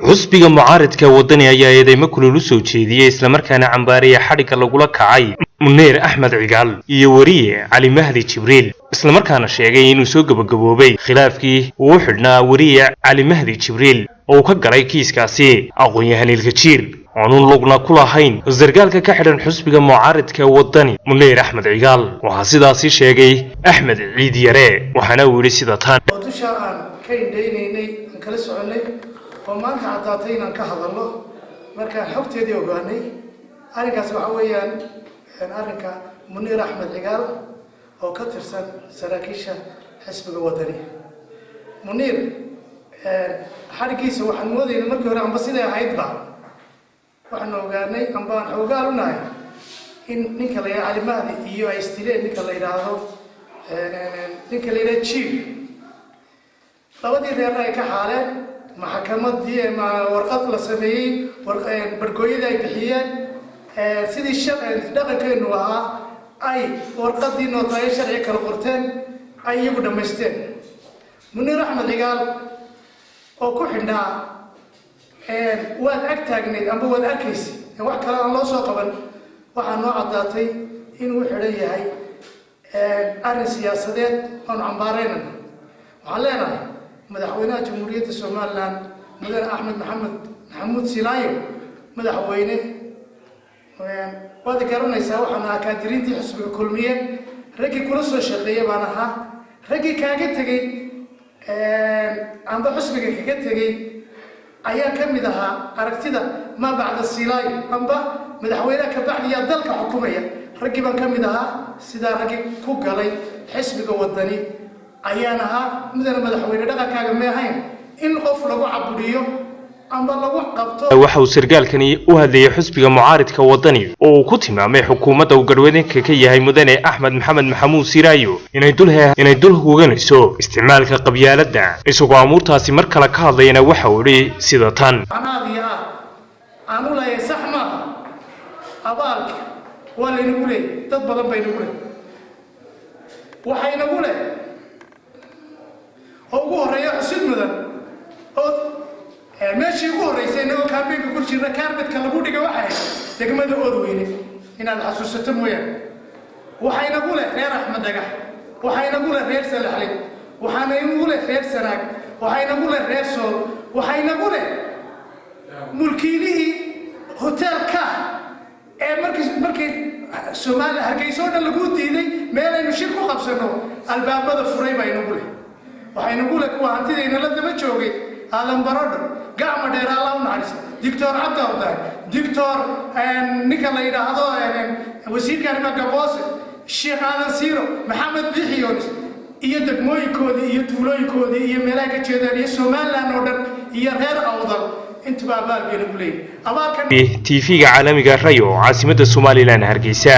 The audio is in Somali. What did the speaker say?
xisbiga mucaaradka wadani ayaa eedeymo kulul u soo jeediyay isla markaana cambaaraya xadhiga lagula kacay munir axmed cigaal iyo wariye cali mahdi jibriil isla markaana sheegay inuu soo gabagaboobay khilaafkii uu xidhnaa wariye cali mahdi jibriil oo ka galay kiiskaasi aqoon-yahan ilkajiir oonun lugna ku lahayn sargaalka ka xidhan xisbiga mucaaradka wadani munir axmed cigaal waxaa sidaasi sheegay axmed ciid yare waxaana uu yidhi sida tan وما عطاتينا كهذا مركان حبتي وقاني أنا كسبح ويان أنا منير أحمد عقال أو كتر سراكيشة حسب الوطني منير حركيس وحنودي المركب رقم بسيطة هيدبع وحنا وقاني أم بان حوقالو ناي إن نكلا على مهدي يو استيلين نكلا يراهو نكلا يرا تشيف لودي رأي كحالة محكمة دي مع ورقة لسمي ورقة برجوية ذي بحيان سيد الشرع دقة كأنه أي ورقة دي نوتاي شرعي كالقرتين أي يبدو مستين منير أحمد قال أو كحنا واد أكتاجني أم واد أكيس وحكى الله ساقبا وحنا عضاتي إنه حرية هاي أنا سياسات عن عمبارين وعلينا مدحوينات جمهورية الصومال مدن أحمد محمود سلايو مدحوينه وهذا كرنا يسوي حنا كادرين تحسب كلمية رجي كل صو شقية بانها رجي كاجت تجي عند حسب كاجت تجي أيام كم مدها أركتدا ما بعد السلاي أمبا مدحوينه كبعد يدلك حكومية رجي بان كم مدها سدا رجي كوجالي حسب وطني أيانها مثل مدحوينه دقة كاجم ماهين إن قف لو عبوديو أما لو قبته waxa uu sargaalkani u hadlayay xisbiga mucaaradka wadani oo ku tilmaamay xukuumadda uu garwadeenka ka yahay mudane Axmed Maxamed Maxamuud Siraayo inay dul hooganayso isticmaalka qabyaaladda isagoo amuurtaasi mar kale ka hadlayna waxa uu yiri sida tan aanu la saxma abaalka wala inagu leey dad badan bay inagu leey waxay inagu leey ugu horeeyo xusud mudan oo meeshii ugu horeysay inuu kaambeynka ku jira kaarbadka lagu dhigay waxay degmada Oodweyne inaad xasuusato mooyaan waxayna ku leh reer Axmed Dagax waxayna ku leh reer Salaxley waxayna ku leh reer Sanaag waxayna ku leh reer Sool waxayna ku leh mulkiilihii hotelka markii Soomaaliya Hargeysa oo dhan lagu diiday meel aynu shir ku qabsano albaabada furay baynu ku leh waxayna ku leh kuwa hantidayna la daba joogay aadan baradho gacmo dheer Allah u naxariisto دكتور عبد الله دكتور نيكلا يراهدو وزير كريم قبوس الشيخ آدم سيرو محمد بيحيونس iyo degmooyinkoodi iyo tuulooyinkoodi iyo meelaha ka jeedaan iyo Soomaaliland oo dhan iyo reer awdal inta baabal bay nagu leeyahay TV-ga caalamiga Rayo caasimadda Soomaaliland Hargeysa